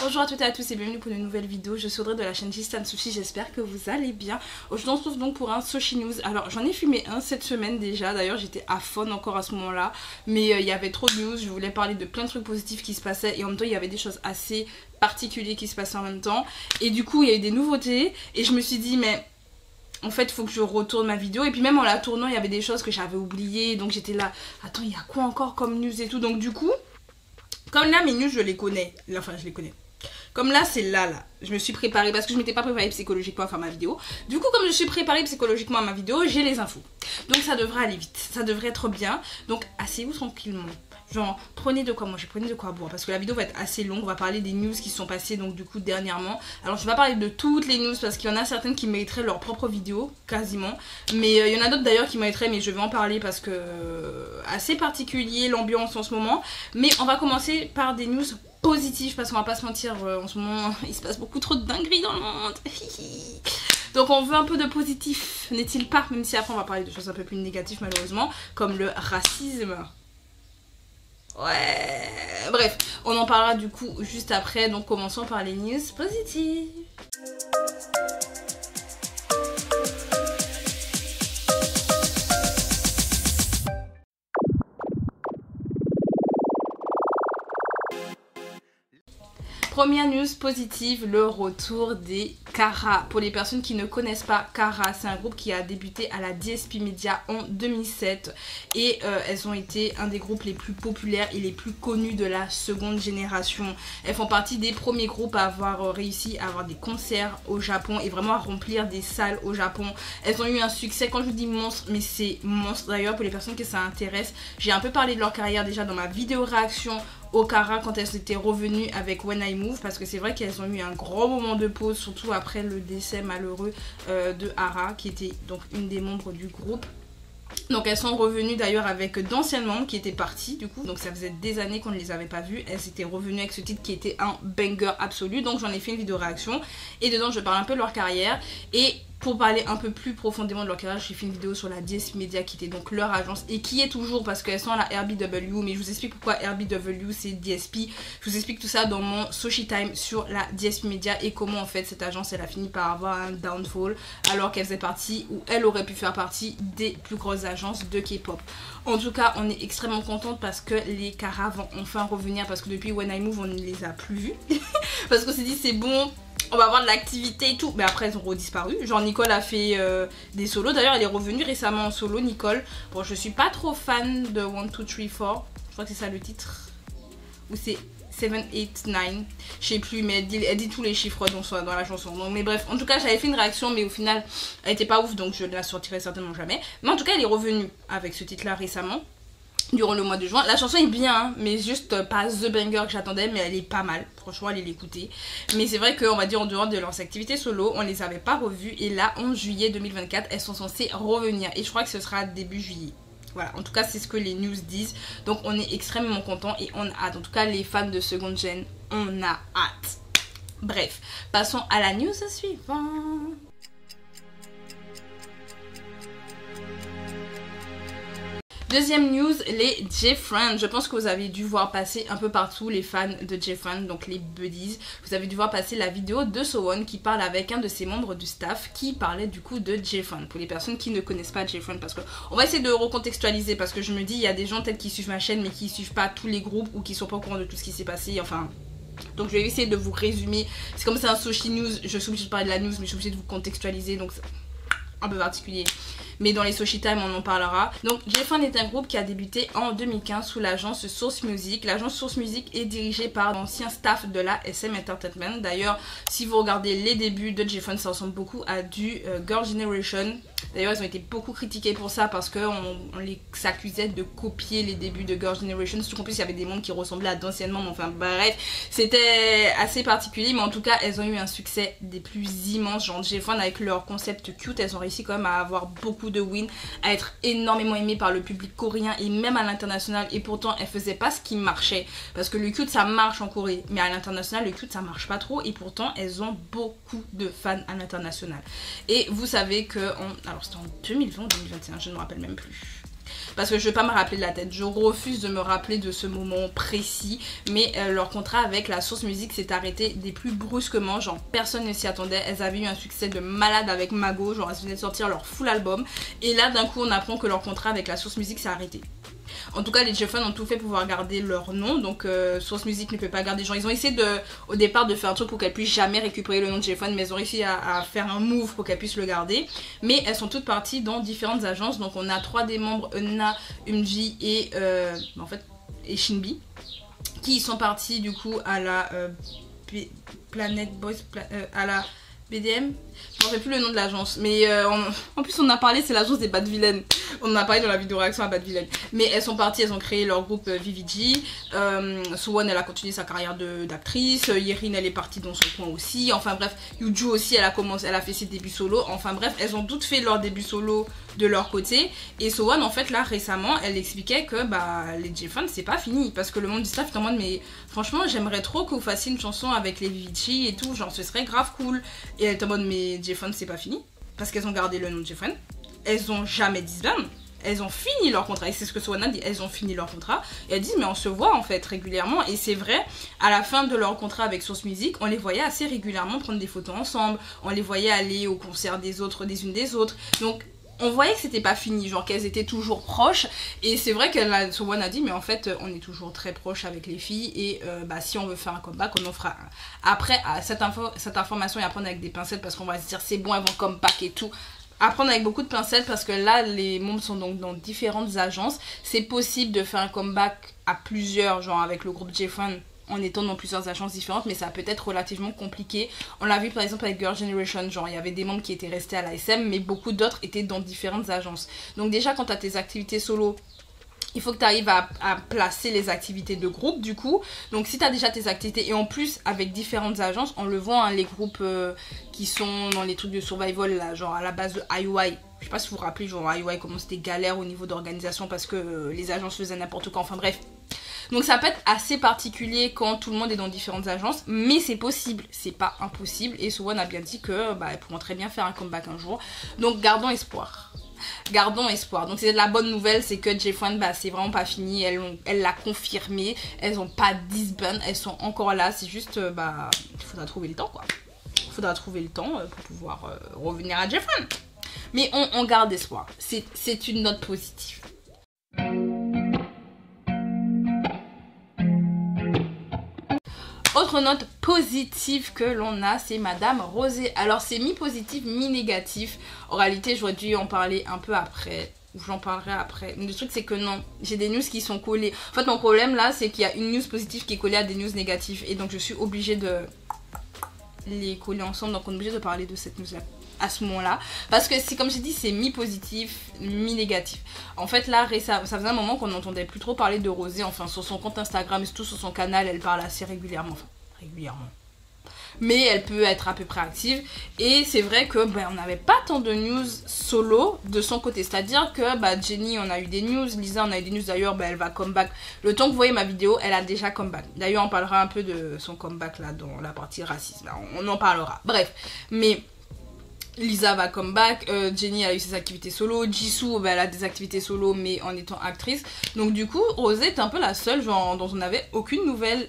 Bonjour à toutes et à tous et bienvenue pour une nouvelle vidéo. Je suis Audrey de la chaîne Gistan Sushi, j'espère que vous allez bien. Aujourd'hui on se retrouve donc pour un Sushi News. Alors j'en ai filmé un cette semaine déjà, d'ailleurs j'étais à fond encore à ce moment là. Mais il y avait trop de news, je voulais parler de plein de trucs positifs qui se passaient. Et en même temps il y avait des choses assez particulières qui se passaient en même temps. Et du coup il y a eu des nouveautés et je me suis dit mais... En fait, il faut que je retourne ma vidéo. Et puis même en la tournant, il y avait des choses que j'avais oubliées. Donc j'étais là, attends, il y a quoi encore comme news et tout. Donc du coup, comme là, mes news, je les connais. Enfin, je les connais. Comme là, c'est là. Je me suis préparée parce que je m'étais pas préparée psychologiquement à faire ma vidéo. Du coup, comme je suis préparée psychologiquement à ma vidéo, j'ai les infos. Donc ça devrait aller vite. Ça devrait être bien. Donc asseyez-vous tranquillement. Genre, prenez de quoi manger, prenez de quoi boire. Parce que la vidéo va être assez longue. On va parler des news qui se sont passées, donc du coup, dernièrement. Alors, je vais pas parler de toutes les news parce qu'il y en a certaines qui mériteraient leur propre vidéo, quasiment. Mais il y en a d'autres d'ailleurs qui mériteraient, mais je vais en parler parce que assez particulier l'ambiance en ce moment. Mais on va commencer par des news positives parce qu'on va pas se mentir, en ce moment, il se passe beaucoup trop de dingueries dans le monde. Donc on veut un peu de positif, n'est-il pas? Même si après on va parler de choses un peu plus négatives malheureusement, comme le racisme. Ouais, bref, on en parlera du coup juste après, donc commençons par les news positives. Première news positive, le retour des Kara. Pour les personnes qui ne connaissent pas Kara, c'est un groupe qui a débuté à la DSP Media en 2007 et elles ont été un des groupes les plus populaires et les plus connus de la seconde génération. Elles font partie des premiers groupes à avoir réussi à avoir des concerts au Japon et vraiment à remplir des salles au Japon. Elles ont eu un succès, quand je vous dis monstre, mais c'est monstre. D'ailleurs, pour les personnes que ça intéresse, j'ai un peu parlé de leur carrière déjà dans ma vidéo réaction au Kara quand elles étaient revenues avec When I Move, parce que c'est vrai qu'elles ont eu un grand moment de pause, surtout après le décès malheureux de Hara, qui était donc une des membres du groupe. Donc elles sont revenues d'ailleurs avec d'anciennes membres qui étaient partis du coup, donc ça faisait des années qu'on ne les avait pas vues. Elles étaient revenues avec ce titre qui était un banger absolu, donc j'en ai fait une vidéo réaction et dedans je parle un peu de leur carrière. Et pour parler un peu plus profondément de leur carrière, j'ai fait une vidéo sur la DSP Media qui était donc leur agence et qui est toujours, parce qu'elles sont à la RBW, mais je vous explique pourquoi RBW c'est DSP. Je vous explique tout ça dans mon Sushi Time sur la DSP Media et comment en fait cette agence elle a fini par avoir un downfall alors qu'elle faisait partie, ou elle aurait pu faire partie des plus grosses agences de K-pop. En tout cas, on est extrêmement contente parce que les Kara vont enfin revenir, parce que depuis When I Move on ne les a plus vus parce qu'on s'est dit c'est bon, on va avoir de l'activité et tout, mais après elles ont redisparu. Genre Nicole a fait des solos, d'ailleurs elle est revenue récemment en solo, Nicole. Bon, je suis pas trop fan de 1, 2, 3, 4, je crois que c'est ça le titre, ou c'est 7, 8, 9, je sais plus, mais elle dit tous les chiffres dans la chanson. Donc, mais bref, en tout cas j'avais fait une réaction, mais au final elle était pas ouf, donc je ne la sortirai certainement jamais. Mais en tout cas elle est revenue avec ce titre là récemment, durant le mois de juin. La chanson est bien, hein, mais juste pas the banger que j'attendais, mais elle est pas mal. Franchement, allez l'écouter. Mais c'est vrai qu'on va dire en dehors de leurs activités solo, on les avait pas revues. Et là, en juillet 2024, elles sont censées revenir. Et je crois que ce sera début juillet. Voilà, en tout cas, c'est ce que les news disent. Donc, on est extrêmement contents et on a hâte. En tout cas, les fans de seconde gen, on a hâte. Bref, passons à la news suivante. Deuxième news, les J-Friends. Je pense que vous avez dû voir passer un peu partout les fans de J-Friends, donc les buddies. Vous avez dû voir passer la vidéo de Sowon qui parle avec un de ses membres du staff qui parlait du coup de J-Friends. Pour les personnes qui ne connaissent pas J-Friends, parce que on va essayer de recontextualiser, parce que je me dis il y a des gens peut-être qui suivent ma chaîne mais qui suivent pas tous les groupes ou qui sont pas au courant de tout ce qui s'est passé, enfin... Donc je vais essayer de vous résumer. C'est comme c'est un Sushi News, je suis obligée de parler de la news mais je suis obligée de vous contextualiser, donc c'est un peu particulier. Mais dans les Sushi Time on en parlera. Donc J-Friends est un groupe qui a débuté en 2015 sous l'agence Source Music. L'agence Source Music est dirigée par l'ancien staff de la SM Entertainment. D'ailleurs, si vous regardez les débuts de J-Friends, ça ressemble beaucoup à du Girl Generation. D'ailleurs, ils ont été beaucoup critiqués pour ça parce qu'on les accusait de copier les débuts de Girl Generation. Surtout qu'en plus, il y avait des membres qui ressemblaient à d'anciennes membres. Enfin bref, c'était assez particulier. Mais en tout cas, elles ont eu un succès des plus immenses. Genre J-Friends avec leur concept cute, elles ont réussi quand même à avoir beaucoup de wins, à être énormément aimées par le public coréen et même à l'international. Et pourtant, elles faisaient pas ce qui marchait. Parce que le cute, ça marche en Corée. Mais à l'international, le cute, ça marche pas trop. Et pourtant, elles ont beaucoup de fans à l'international. Et vous savez que... Alors c'était en 2020 ou 2021, je ne me rappelle même plus. parce que je vais pas me rappeler de la tête, je refuse de me rappeler de ce moment précis, mais leur contrat avec la Source Music s'est arrêté des plus brusquement, genre personne ne s'y attendait. Elles avaient eu un succès de malade avec Mago, genre elles venaient de sortir leur full album, et là d'un coup on apprend que leur contrat avec la Source Music s'est arrêté. En tout cas, les J-Fun ont tout fait pour pouvoir garder leur nom, donc Source Music ne peut pas garder. Genre, ils ont essayé au départ de faire un truc pour qu'elles puissent jamais récupérer le nom de J-Fun, mais ils ont réussi à faire un move pour qu'elles puissent le garder. Mais elles sont toutes parties dans différentes agences, donc on a 3 des membres, Eunna, Eunji et et Shinbi, qui sont partis du coup à la Planet Boys, à la BDM, je ne sais plus le nom de l'agence, mais en plus on en a parlé, c'est l'agence des Bad Villains. On en a parlé dans la vidéo réaction à Bad Villains. Mais elles sont parties, elles ont créé leur groupe VVG. Suwon elle a continué sa carrière d'actrice. Yerin elle est partie dans son coin aussi. Enfin bref, Yuju aussi elle a fait ses débuts solo. Enfin bref, elles ont toutes fait leur début solo de leur côté. Et Suwon en fait là récemment elle expliquait que les J-Fun c'est pas fini. Parce que le monde du staff est en mode mais franchement j'aimerais trop que vous fassiez une chanson avec les VVG et tout. Genre ce serait grave cool. Et elle est en mode mais J-Fun c'est pas fini. Parce qu'elles ont gardé le nom de J-Fun. Elles ont jamais disband, elles ont fini leur contrat, et c'est ce que Suwon a dit, elles ont fini leur contrat, et elles disent mais on se voit en fait régulièrement, et c'est vrai, à la fin de leur contrat avec Source Music, on les voyait assez régulièrement prendre des photos ensemble, on les voyait aller au concert des autres, des unes des autres, donc on voyait que c'était pas fini, genre qu'elles étaient toujours proches, et c'est vrai que Suwon a dit mais en fait on est toujours très proches avec les filles, et si on veut faire un comeback on en fera un. Après cette information est à prendre avec des pincettes, parce qu'on va se dire c'est bon elles vont comeback et tout. À prendre avec beaucoup de pincettes, parce que là les membres sont donc dans différentes agences. C'est possible de faire un comeback à plusieurs, genre avec le groupe J-Fun en étant dans plusieurs agences différentes, mais ça peut être relativement compliqué. On l'a vu par exemple avec Girl Generation, genre il y avait des membres qui étaient restés à la SM, mais beaucoup d'autres étaient dans différentes agences. Donc déjà quand tu as tes activités solo, il faut que tu arrives à placer les activités de groupe du coup. Donc si tu as déjà tes activités, et en plus avec différentes agences, on le voit, hein, les groupes qui sont dans les trucs de survival là, genre à la base de IUI. Je sais pas si vous vous rappelez, genre IUI comment c'était galère au niveau d'organisation parce que les agences faisaient n'importe quoi, enfin bref. Donc ça peut être assez particulier quand tout le monde est dans différentes agences, mais c'est possible, c'est pas impossible, et Suwon a bien dit que elles pourront très bien faire un comeback un jour. Donc gardons espoir. Gardons espoir. Donc c'est la bonne nouvelle, c'est que J-Fun c'est vraiment pas fini, elle l'a confirmé, elles ont pas disband, elles sont encore là, c'est juste il faudra trouver le temps quoi. Il faudra trouver le temps pour pouvoir revenir à J-Fun. Mais on garde espoir, c'est une note positive. Autre note positive que l'on a, c'est Madame Rosé. Alors c'est mi-positif, mi-négatif. En réalité, j'aurais dû en parler un peu après, ou j'en parlerai après. Mais le truc c'est que non, j'ai des news qui sont collées. En fait mon problème là, c'est qu'il y a une news positive qui est collée à des news négatives. Et donc je suis obligée de les coller ensemble. Donc on est obligé de parler de cette news là à ce moment là, parce que c'est comme j'ai dit, c'est mi-positif, mi-négatif. En fait là, ça faisait un moment qu'on n'entendait plus trop parler de Rosé, enfin sur son compte Instagram et surtout sur son canal, elle parle assez régulièrement, enfin régulièrement, mais elle peut être à peu près active, et c'est vrai que on n'avait pas tant de news solo de son côté, c'est à dire que Jennie on a eu des news, Lisa on a eu des news, d'ailleurs elle va comeback, le temps que vous voyez ma vidéo elle a déjà comeback, d'ailleurs on parlera un peu de son comeback là dans la partie racisme, là, on en parlera, bref, mais Lisa va comeback, Jennie a eu ses activités solo, Jisoo elle a des activités solo mais en étant actrice. Donc du coup Rosé est un peu la seule genre dont on n'avait aucune nouvelle,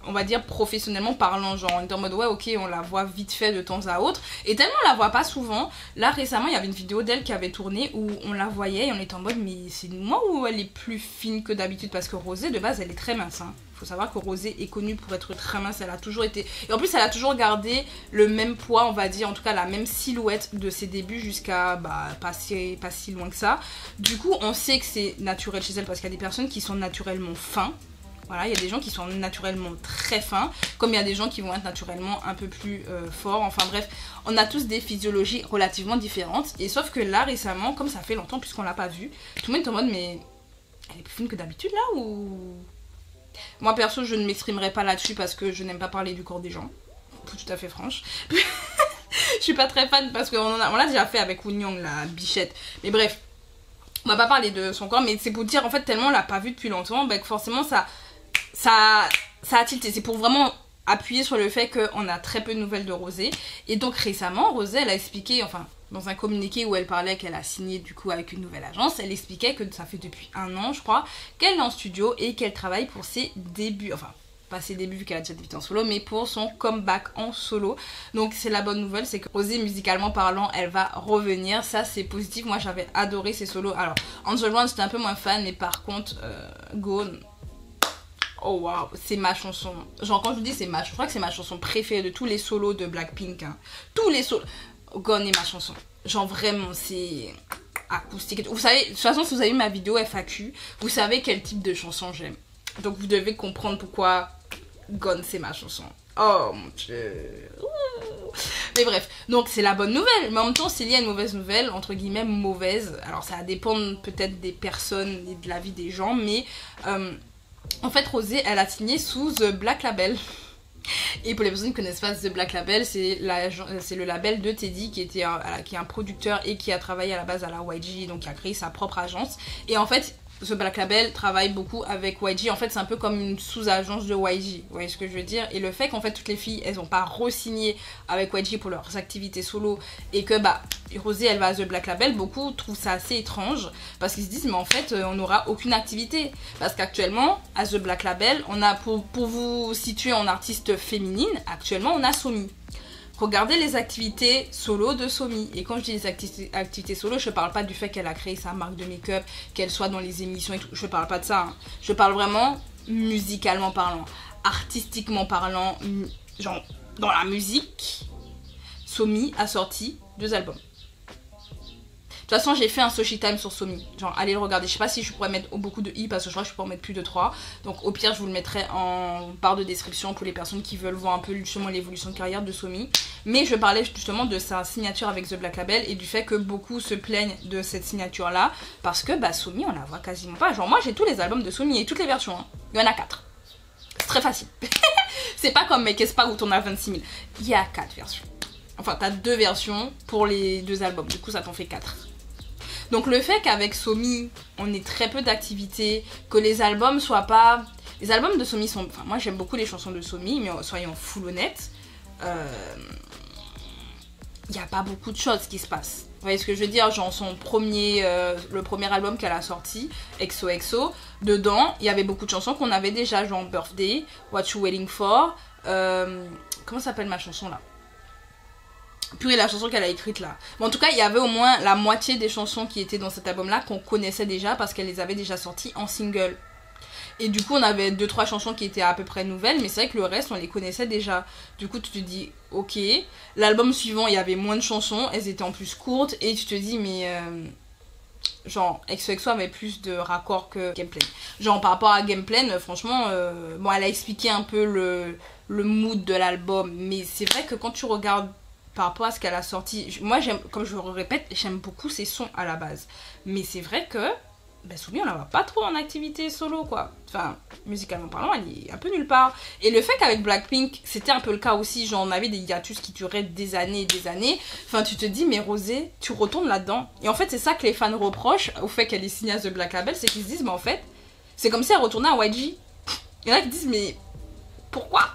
on va dire professionnellement parlant, genre on était en mode ouais ok on la voit vite fait de temps à autre, et tellement on la voit pas souvent. Là récemment il y avait une vidéo d'elle qui avait tourné où on la voyait et on était en mode mais c'est moi ou elle est plus fine que d'habitude, parce que Rosé de base elle est très mince hein. Faut savoir que Rosé est connue pour être très mince, elle a toujours été, et en plus elle a toujours gardé le même poids, on va dire, en tout cas la même silhouette de ses débuts jusqu'à pas si loin que ça. Du coup on sait que c'est naturel chez elle, parce qu'il y a des personnes qui sont naturellement fins. Voilà, il y a des gens qui sont naturellement très fins, comme il y a des gens qui vont être naturellement un peu plus forts. Enfin bref, on a tous des physiologies relativement différentes. Et sauf que là, récemment, comme ça fait longtemps puisqu'on l'a pas vue, tout le monde est en mode mais elle est plus fine que d'habitude là ou... Moi perso, je ne m'exprimerai pas là-dessus parce que je n'aime pas parler du corps des gens. Pour tout à fait franche. Je suis pas très fan parce qu'on l'a déjà fait avec Woo-Young, la bichette. Mais bref, on va pas parler de son corps, mais c'est pour dire en fait tellement on l'a pas vue depuis longtemps, que forcément ça a tilté. C'est pour vraiment appuyer sur le fait qu'on a très peu de nouvelles de Rosé. Et donc récemment Rosé elle a expliqué, enfin dans un communiqué où elle parlait qu'elle a signé du coup avec une nouvelle agence, elle expliquait que ça fait depuis 1 an, je crois, qu'elle est en studio et qu'elle travaille pour ses débuts, enfin pas ses débuts vu qu'elle a déjà débuté en solo, mais pour son comeback en solo. Donc c'est la bonne nouvelle, c'est que Rosé, musicalement parlant, elle va revenir, ça c'est positif. Moi j'avais adoré ses solos. Alors On The Run j'étais un peu moins fan, mais par contre Gone, oh waouh, c'est ma chanson. Genre quand je vous dis c'est je crois que c'est ma chanson préférée de tous les solos de Blackpink, hein. Tous les solos, Gone est ma chanson. Genre vraiment c'est acoustique. Vous savez, de toute façon si vous avez vu ma vidéo FAQ, vous savez quel type de chanson j'aime. Donc vous devez comprendre pourquoi Gone c'est ma chanson. Oh mon dieu. Mais bref, donc c'est la bonne nouvelle. Mais en même temps, s'il y a une mauvaise nouvelle, entre guillemets mauvaise, alors ça va dépendre peut-être des personnes et de la vie des gens, mais en fait Rosé elle a signé sous The Black Label. Et pour les personnes qui ne connaissent pas The Black Label, c'est le label de Teddy qui est un producteur et qui a travaillé à la base à la YG, donc qui a créé sa propre agence. Et en fait The Black Label travaille beaucoup avec YG. En fait c'est un peu comme une sous-agence de YG, vous voyez ce que je veux dire. Et le fait qu'en fait toutes les filles elles n'ont pas re-signé avec YG pour leurs activités solo, et que bah Rosé elle va à The Black Label, beaucoup trouvent ça assez étrange parce qu'ils se disent mais en fait on n'aura aucune activité. Parce qu'actuellement à The Black Label on a, pour vous situer en artiste féminine, actuellement on a Somi. Regardez les activités solo de Somi. Et quand je dis les activités solo, je parle pas du fait qu'elle a créé sa marque de make-up, qu'elle soit dans les émissions et tout. Je parle pas de ça, hein. Je parle vraiment musicalement parlant, artistiquement parlant, genre dans la musique. Somi a sorti 2 albums. De toute façon j'ai fait un Soshi Time sur Somi, genre allez le regarder. Je sais pas si je pourrais mettre beaucoup de i parce que je crois que je peux en mettre plus de 3. Donc au pire je vous le mettrai en barre de description pour les personnes qui veulent voir un peu justement l'évolution de carrière de Somi. Mais je parlais justement de sa signature avec The Black Label et du fait que beaucoup se plaignent de cette signature là parce que bah Somi on la voit quasiment pas. Genre moi j'ai tous les albums de Somi et toutes les versions, hein. Il y en a 4. C'est très facile. C'est pas comme Make Pas où t'en as 26 000. Il y a 4 versions. Enfin t'as 2 versions pour les 2 albums, du coup ça t'en fait 4. Donc le fait qu'avec Somi, on ait très peu d'activités, que les albums soient pas... Les albums de Somi sont... Enfin moi j'aime beaucoup les chansons de Somi, mais soyons full honnêtes, il n'y a pas beaucoup de choses qui se passent. Vous voyez ce que je veux dire? Genre son premier... le premier album qu'elle a sorti, XOXO, dedans, il y avait beaucoup de chansons qu'on avait déjà, genre Birthday, What You Waiting For, comment s'appelle ma chanson là? Purée, la chanson qu'elle a écrite là. Mais en tout cas, il y avait au moins la moitié des chansons qui étaient dans cet album là qu'on connaissait déjà parce qu'elle les avait déjà sorties en single. Et du coup, on avait 2-3 chansons qui étaient à peu près nouvelles, mais c'est vrai que le reste, on les connaissait déjà. Du coup, tu te dis, ok. L'album suivant, il y avait moins de chansons, elles étaient en plus courtes, et tu te dis, mais... genre, XOXO avait plus de raccords que Gameplay. Genre, par rapport à Gameplay, franchement, bon, elle a expliqué un peu le mood de l'album, mais c'est vrai que quand tu regardes par rapport à ce qu'elle a sorti, moi j'aime, comme je le répète, j'aime beaucoup ses sons à la base, mais c'est vrai que ben Soumi on la voit pas trop en activité solo quoi, enfin musicalement parlant elle est un peu nulle part. Et le fait qu'avec Blackpink c'était un peu le cas aussi, genre on avait des hiatus qui duraient des années et des années, enfin tu te dis mais Rosé tu retournes là-dedans. Et en fait c'est ça que les fans reprochent au fait qu'elle est signée à The Black Label, c'est qu'ils se disent mais en fait c'est comme si elle retournait à YG. Il y en a qui disent mais pourquoi?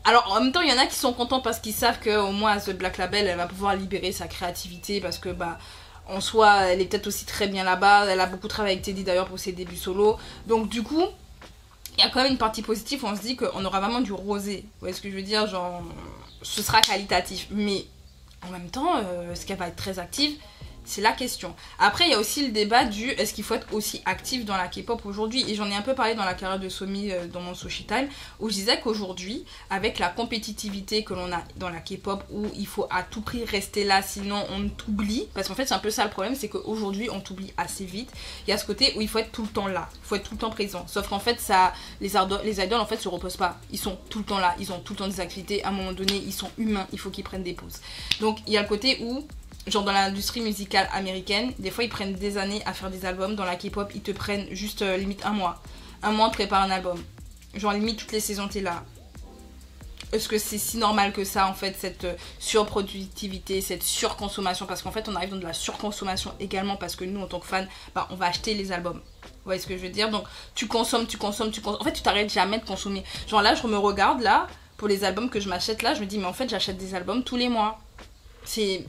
Alors en même temps il y en a qui sont contents parce qu'ils savent qu'au moins à The Black Label elle va pouvoir libérer sa créativité parce que bah en soi elle est peut-être aussi très bien là-bas, elle a beaucoup travaillé avec Teddy d'ailleurs pour ses débuts solo. Donc du coup il y a quand même une partie positive où on se dit qu'on aura vraiment du Rosé. Vous voyez ce que je veux dire, genre ce sera qualitatif. Mais en même temps est-ce qu'elle va être très active? C'est la question. Après, il y a aussi le débat du est-ce qu'il faut être aussi actif dans la K-pop aujourd'hui. Et j'en ai un peu parlé dans la carrière de Somi dans mon Soshi Time, où je disais qu'aujourd'hui, avec la compétitivité que l'on a dans la K-pop, où il faut à tout prix rester là, sinon on t'oublie. Parce qu'en fait, c'est un peu ça le problème, c'est qu'aujourd'hui, on t'oublie assez vite. Il y a ce côté où il faut être tout le temps là, il faut être tout le temps présent. Sauf qu'en fait, ça, les idoles, en fait, se reposent pas. Ils sont tout le temps là, ils ont tout le temps des activités. À un moment donné, ils sont humains, il faut qu'ils prennent des pauses. Donc, il y a le côté où genre dans l'industrie musicale américaine, des fois ils prennent des années à faire des albums. Dans la K-pop, ils te prennent juste limite un mois. Un mois, on te prépare un album. Genre limite toutes les saisons, t'es là. Est-ce que c'est si normal que ça en fait, cette surproductivité, cette surconsommation? Parce qu'en fait on arrive dans de la surconsommation également parce que nous en tant que fans, bah, on va acheter les albums. Vous voyez ce que je veux dire? Donc tu consommes. En fait tu t'arrêtes jamais de consommer. Genre là je me regarde là, pour les albums que je m'achète là, je me dis mais en fait j'achète des albums tous les mois. C'est...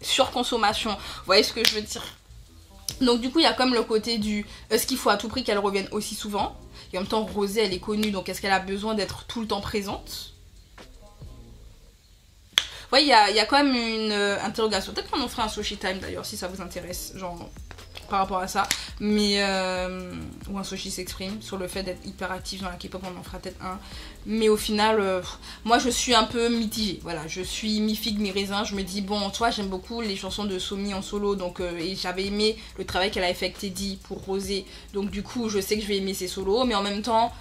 surconsommation. Vous voyez ce que je veux dire? Donc du coup il y a comme le côté du est-ce qu'il faut à tout prix qu'elle revienne aussi souvent, et en même temps Rosé elle est connue, donc est-ce qu'elle a besoin d'être tout le temps présente? Ouais, il y a quand même une interrogation. Peut-être qu'on en fera un sushi time d'ailleurs si ça vous intéresse, genre par rapport à ça. Mais ou un sushi s'exprime sur le fait d'être hyper actif dans la K-pop, on en fera peut-être un. Mais au final, moi je suis un peu mitigée. Voilà, je suis mi-figue, mi-raisin. Je me dis bon, toi j'aime beaucoup les chansons de Somi en solo, donc et j'avais aimé le travail qu'elle avait fait avec Teddy pour Rosé. Donc du coup, je sais que je vais aimer ses solos, mais en même temps,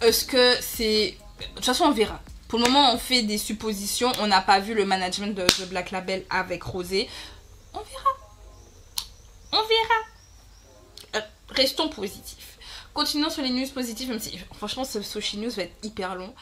est-ce que c'est... De toute façon, on verra. Pour le moment, on fait des suppositions. On n'a pas vu le management de The Black Label avec Rosé. On verra. On verra. Restons positifs. Continuons sur les news positives, même si franchement ce Sushi News va être hyper long.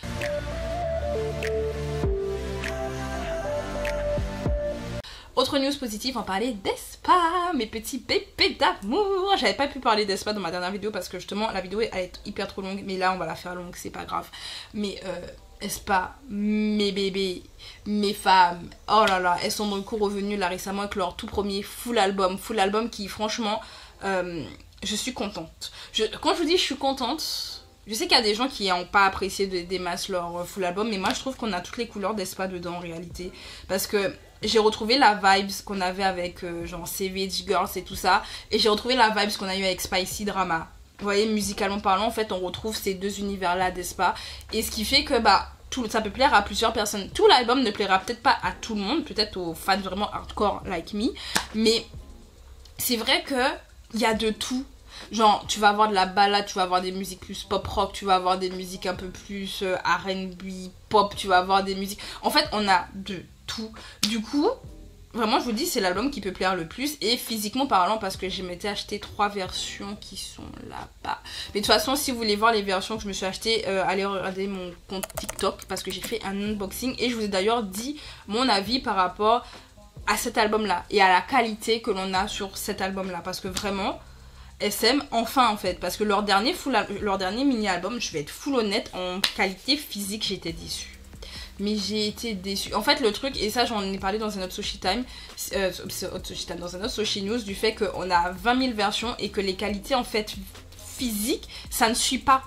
Autre news positive, on parlait d'Aespa, mes petits bébés d'amour. J'avais pas pu parler d'Aespa dans ma dernière vidéo parce que justement la vidéo elle est hyper trop longue, mais là on va la faire longue, c'est pas grave. Mais Aespa, mes bébés, mes femmes, oh là là, elles sont dans le coup revenues là récemment avec leur tout premier full album qui franchement, je suis contente. Quand je vous dis je suis contente, je sais qu'il y a des gens qui n'ont pas apprécié des masses leur full album, mais moi je trouve qu'on a toutes les couleurs d'Aespa dedans en réalité, parce que j'ai retrouvé la vibes qu'on avait avec genre Savage Girls et tout ça, et j'ai retrouvé la vibes qu'on a eu avec Spicy Drama. Vous voyez, musicalement parlant, en fait, on retrouve ces deux univers-là d'Aespa. Et ce qui fait que bah ça peut plaire à plusieurs personnes. Tout l'album ne plaira peut-être pas à tout le monde, peut-être aux fans vraiment hardcore like me. Mais c'est vrai que il y a de tout. Genre, tu vas avoir de la ballade, tu vas avoir des musiques plus pop rock, tu vas avoir des musiques un peu plus R&B, pop, tu vas avoir des musiques... En fait, on a de tout. Du coup... Vraiment, je vous dis, c'est l'album qui peut plaire le plus. Et physiquement parlant, parce que je m'étais acheté 3 versions qui sont là-bas. Mais de toute façon, si vous voulez voir les versions que je me suis achetées, allez regarder mon compte TikTok. Parce que j'ai fait un unboxing. Et je vous ai d'ailleurs dit mon avis par rapport à cet album-là. Et à la qualité que l'on a sur cet album-là. Parce que vraiment, SM, enfin en fait. Parce que leur dernier mini-album, je vais être full honnête, en qualité physique, j'étais déçue. Mais j'ai été déçue. En fait, le truc, et ça j'en ai parlé dans un autre Sushi Time, dans un autre Sushi News, du fait qu'on a 20 000 versions et que les qualités en fait physiques, ça ne suit pas.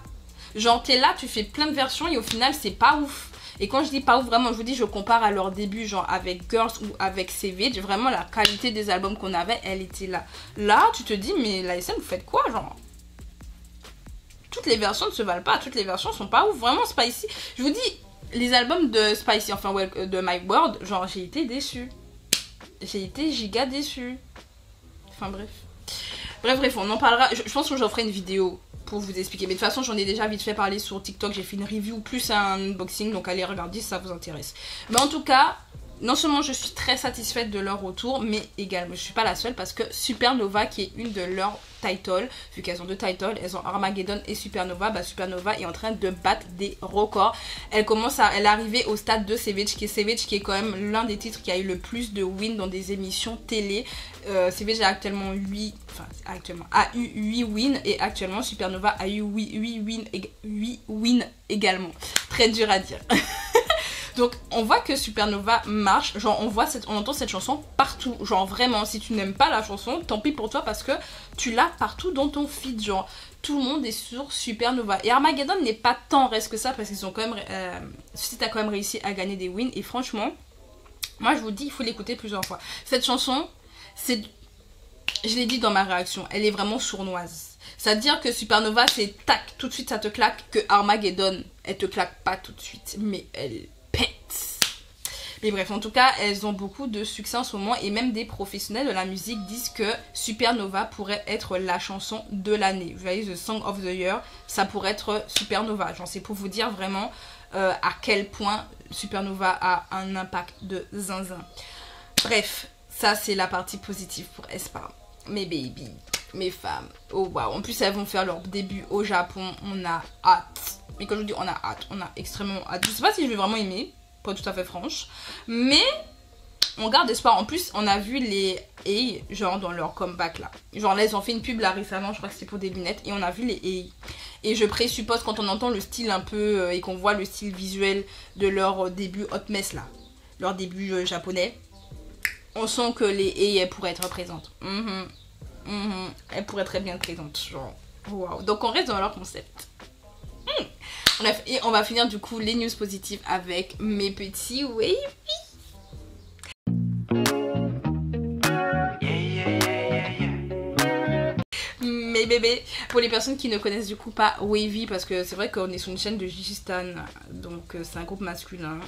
Genre t'es là, tu fais plein de versions et au final c'est pas ouf. Et quand je dis pas ouf, vraiment je vous dis, je compare à leur début, genre avec Girls ou avec Savage, vraiment la qualité des albums qu'on avait, elle était là. Là, tu te dis, mais la SM, vous faites quoi, genre? Toutes les versions ne se valent pas, toutes les versions sont pas ouf, vraiment Spicy. Je vous dis, les albums de Spicy, enfin ouais, de My World, genre j'ai été déçue. J'ai été giga déçue. Enfin bref. Bref, on en parlera. Je pense que j'en ferai une vidéo pour vous expliquer. Mais de toute façon, j'en ai déjà vite fait parler sur TikTok. J'ai fait une review plus un unboxing. Donc allez regarder si ça vous intéresse. Mais en tout cas, non seulement je suis très satisfaite de leur retour, mais également, je suis pas la seule parce que Supernova, qui est une de leurs titles, vu qu'elles ont deux titles, elles ont Armageddon et Supernova, bah Supernova est en train de battre des records. Elle est arrivée au stade de Savage, qui est quand même l'un des titres qui a eu le plus de wins dans des émissions télé. Savage a actuellement a eu 8 wins et actuellement Supernova a eu 8 wins également. Très dur à dire. Donc on voit que Supernova marche, genre on entend cette chanson partout, genre vraiment si tu n'aimes pas la chanson, tant pis pour toi parce que tu l'as partout dans ton feed, genre tout le monde est sur Supernova. Et Armageddon n'est pas tant reste que ça parce qu'ils ont quand même, Suicide a quand même réussi à gagner des wins et franchement, moi je vous dis il faut l'écouter plusieurs fois. Cette chanson, je l'ai dit dans ma réaction, elle est vraiment sournoise. C'est-à-dire que Supernova c'est tac, tout de suite ça te claque, que Armageddon elle te claque pas tout de suite, mais elle pète. Mais bref, en tout cas, elles ont beaucoup de succès en ce moment et même des professionnels de la musique disent que Supernova pourrait être la chanson de l'année. Vous voyez, The Song of the Year, ça pourrait être Supernova. J'en sais pour vous dire vraiment à quel point Supernova a un impact de zinzin. Bref, ça c'est la partie positive pour Aespa. Mes baby, mes femmes, oh waouh. En plus, elles vont faire leur début au Japon, on a hâte. Mais quand je vous dis on a hâte, on a extrêmement hâte. Je sais pas si je vais vraiment aimer, pas tout à fait franche. Mais on garde espoir. En plus, on a vu les AI, genre dans leur comeback là. Genre là, ils ont fait une pub là récemment, je crois que c'était pour des lunettes. Et on a vu les AI. Et je présuppose quand on entend le style un peu et qu'on voit le style visuel de leur début Hot Mess là. Leur début japonais. On sent que les A, elles pourraient être présentes. Elles pourraient très bien être présentes. Genre, waouh. Donc on reste dans leur concept. Bref, et on va finir du coup les news positives avec mes petits wavy. Mes bébés, pour les personnes qui ne connaissent du coup pas Wavy, parce que c'est vrai qu'on est sur une chaîne de Gigi Stan, donc c'est un groupe masculin.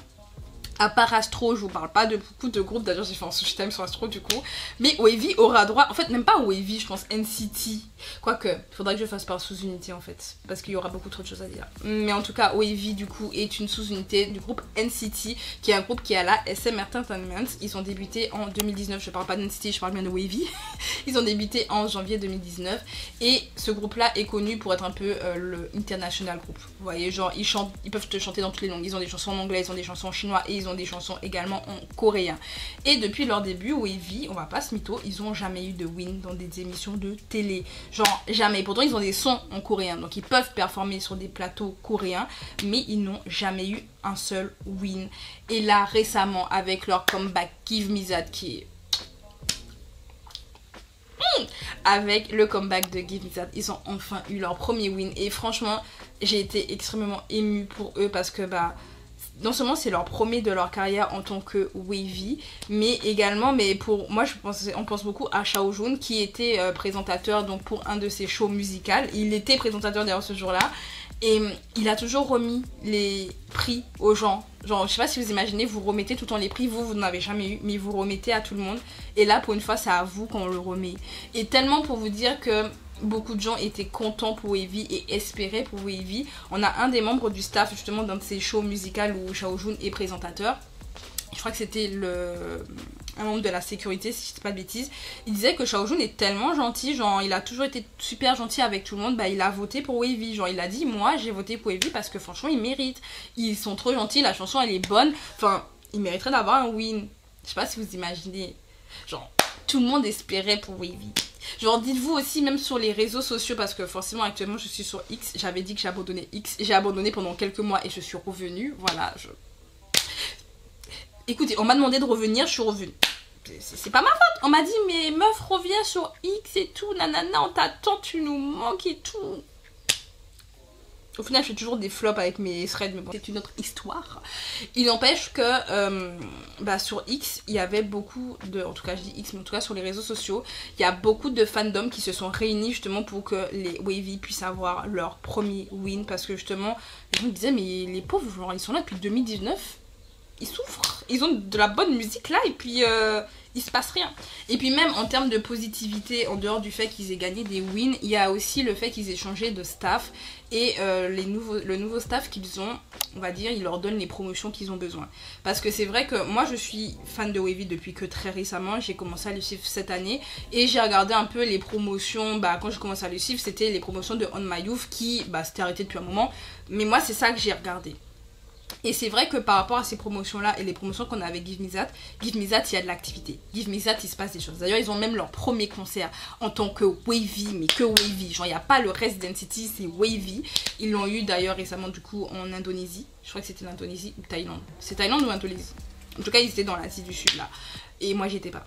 À part Astro, je vous parle pas de beaucoup de groupes, d'ailleurs j'ai fait un sushi time sur Astro du coup. Mais Wavy aura droit, en fait même pas Wavy, je pense NCT. Quoique, il faudra que je fasse par sous-unité en fait, parce qu'il y aura beaucoup trop de choses à dire. Mais en tout cas, Wavy du coup est une sous-unité du groupe NCT, qui est un groupe qui est à la SM Entertainment. Ils ont débuté en 2019, je parle pas de NCT, je parle bien de Wavy. Ils ont débuté en janvier 2019. Et ce groupe-là est connu pour être un peu le international group. Vous voyez, genre ils chantent, ils peuvent te chanter dans toutes les langues. Ils ont des chansons en anglais, ils ont des chansons en chinois et ils ont des chansons également en coréen. Et depuis leur début, Wavy, on va pas se mytho, ils ont jamais eu de win dans des émissions de télé. Genre jamais. Pourtant ils ont des sons en coréen, donc ils peuvent performer sur des plateaux coréens, mais ils n'ont jamais eu un seul win. Et là récemment avec leur comeback Give Me That, qui est avec le comeback de Give Me That, ils ont enfin eu leur premier win. Et franchement j'ai été extrêmement émue pour eux, parce que bah non seulement c'est leur premier de leur carrière en tant que Wavy, mais également, mais pour moi on pense beaucoup à Shao Jun, qui était présentateur donc pour un de ses shows musicaux. Il était présentateur d'ailleurs ce jour-là, et il a toujours remis les prix aux gens. Genre je sais pas si vous imaginez, vous remettez tout le temps les prix, vous n'avez jamais eu, mais vous remettez à tout le monde. Et là pour une fois c'est à vous qu'on le remet. Et tellement pour vous dire que beaucoup de gens étaient contents pour Wavy et espéraient pour Wavy. On a un des membres du staff justement dans ces shows musicaux où Shao Jun est présentateur. Je crois que c'était un membre de la sécurité, si je dis pas de bêtises. Il disait que Shao Jun est tellement gentil, genre il a toujours été super gentil avec tout le monde. Bah il a voté pour Wavy, genre il a dit moi j'ai voté pour Wavy parce que franchement ils méritent. Ils sont trop gentils, la chanson elle est bonne. Enfin ils mériteraient d'avoir un win. Je sais pas si vous imaginez. Genre tout le monde espérait pour Wavy. Genre dites-vous aussi même sur les réseaux sociaux, parce que forcément actuellement je suis sur X. J'avais dit que j'ai abandonné X, j'ai abandonné pendant quelques mois et je suis revenue. Voilà, écoutez, on m'a demandé de revenir, je suis revenue. C'est pas ma faute. On m'a dit mais meuf reviens sur X et tout, nanana, on t'attend, tu nous manques et tout. Au final, je fais toujours des flops avec mes threads, mais bon, c'est une autre histoire. Il n'empêche que sur X, il y avait beaucoup de... En tout cas, je dis X, mais en tout cas sur les réseaux sociaux, il y a beaucoup de fandoms qui se sont réunis justement pour que les Wavy puissent avoir leur premier win. Parce que justement, les gens me disaient, mais les pauvres, genre, ils sont là depuis 2019. Ils souffrent. Ils ont de la bonne musique là et puis il se passe rien. Et puis même en termes de positivité, en dehors du fait qu'ils aient gagné des wins, il y a aussi le fait qu'ils aient changé de staff. Et le nouveau staff qu'ils ont, on va dire, ils leur donnent les promotions qu'ils ont besoin. Parce que c'est vrai que moi je suis fan de Wavy depuis que très récemment. J'ai commencé à le suivre cette année. Et j'ai regardé un peu les promotions. Quand j'ai commencé à le suivre, c'était les promotions de On My Youth qui s'était arrêté depuis un moment. Mais moi c'est ça que j'ai regardé. Et c'est vrai que par rapport à ces promotions-là et les promotions qu'on a avec Give Me That, il y a de l'activité. Give Me That, il se passe des choses. D'ailleurs, ils ont même leur premier concert en tant que Wavy, mais que Wavy. Genre, il n'y a pas le reste d'Entity, c'est Wavy. Ils l'ont eu d'ailleurs récemment, du coup, en Indonésie. Je crois que c'était l'Indonésie ou Thaïlande. C'est Thaïlande ou Indonésie? En tout cas, ils étaient dans l'Asie du Sud, là. Et moi, j'y étais pas.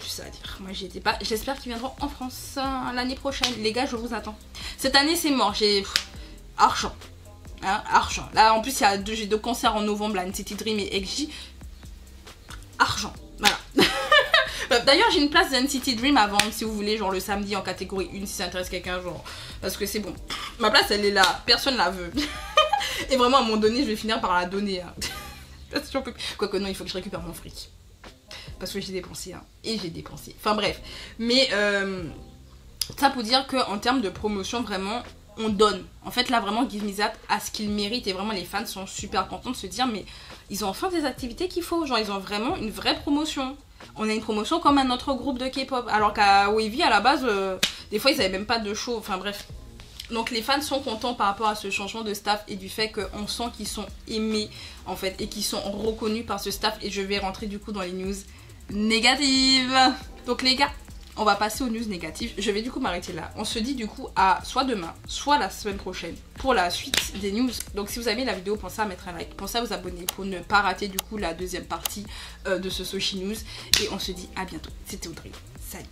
Juste ça à dire. Moi, j'y étais pas. J'espère qu'ils viendront en France l'année prochaine. Les gars, je vous attends. Cette année, c'est mort. J'ai... argent. Hein, argent. Là en plus j'ai deux concerts en novembre, là, NCT Dream et XJ. Argent. Voilà. D'ailleurs j'ai une place de NCT Dream à vendre si vous voulez, genre le samedi en catégorie 1 si ça intéresse quelqu'un, genre. Parce que c'est bon. Ma place elle est là, personne la veut. Et vraiment à un moment donné je vais finir par la donner. Hein. Quoique non, il faut que je récupère mon fric. Parce que j'ai dépensé. Hein. Et j'ai dépensé. Enfin bref. Mais ça pour dire qu'en termes de promotion vraiment... on donne. En fait là vraiment Give Me That à ce qu'il mérite et vraiment les fans sont super contents de se dire mais ils ont enfin des activités qu'il faut. Genre ils ont vraiment une vraie promotion. On a une promotion comme un autre groupe de K-pop. Alors qu'à Wavy à la base, des fois ils avaient même pas de show. Enfin bref. Donc les fans sont contents par rapport à ce changement de staff et du fait qu'on sent qu'ils sont aimés en fait et qu'ils sont reconnus par ce staff. Et je vais rentrer du coup dans les news négatives. Donc les gars, on va passer aux news négatives. Je vais du coup m'arrêter là. On se dit du coup à soit demain, soit la semaine prochaine pour la suite des news. Donc si vous avez aimé la vidéo, pensez à mettre un like, pensez à vous abonner pour ne pas rater du coup la deuxième partie de ce Soshi News. Et on se dit à bientôt. C'était Audrey. Salut.